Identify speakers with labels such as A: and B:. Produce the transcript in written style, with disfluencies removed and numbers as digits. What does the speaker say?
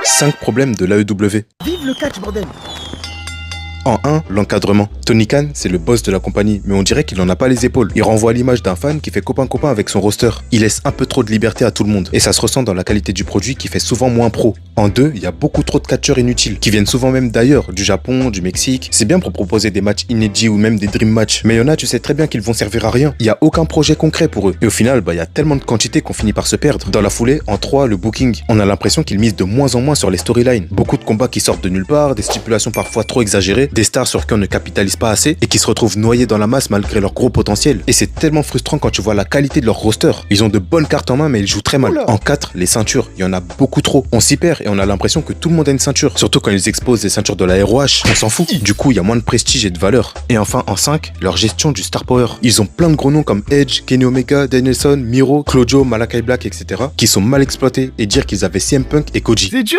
A: 5 problèmes de l'AEW.
B: Vive le catch, bordel!
A: En 1, l'encadrement. Tony Khan, c'est le boss de la compagnie, mais on dirait qu'il en a pas les épaules. Il renvoie l'image d'un fan qui fait copain-copain avec son roster. Il laisse un peu trop de liberté à tout le monde, et ça se ressent dans la qualité du produit qui fait souvent moins pro. En 2, il y a beaucoup trop de catcheurs inutiles, qui viennent souvent même d'ailleurs, du Japon, du Mexique. C'est bien pour proposer des matchs inédits ou même des dream matchs, mais il y en a, tu sais très bien qu'ils vont servir à rien. Il y a aucun projet concret pour eux. Et au final, il y a tellement de quantité qu'on finit par se perdre. Dans la foulée, en 3, le booking. On a l'impression qu'ils misent de moins en moins sur les storylines. Beaucoup de combats qui sortent de nulle part, des stipulations parfois trop exagérées, des stars sur qui on ne capitalise pas assez et qui se retrouvent noyés dans la masse malgré leur gros potentiel. Et c'est tellement frustrant quand tu vois la qualité de leur roster. Ils ont de bonnes cartes en main mais ils jouent très mal. En 4, les ceintures, il y en a beaucoup trop. On s'y perd et on a l'impression que tout le monde a une ceinture. Surtout quand ils exposent des ceintures de la ROH, on s'en fout. Du coup, il y a moins de prestige et de valeur. Et enfin, en 5, leur gestion du star power. Ils ont plein de gros noms comme Edge, Kenny Omega, Danielson, Miro, Claudio, Malakai Black, etc. qui sont mal exploités et dire qu'ils avaient CM Punk et Koji.
B: C'est dur, hein?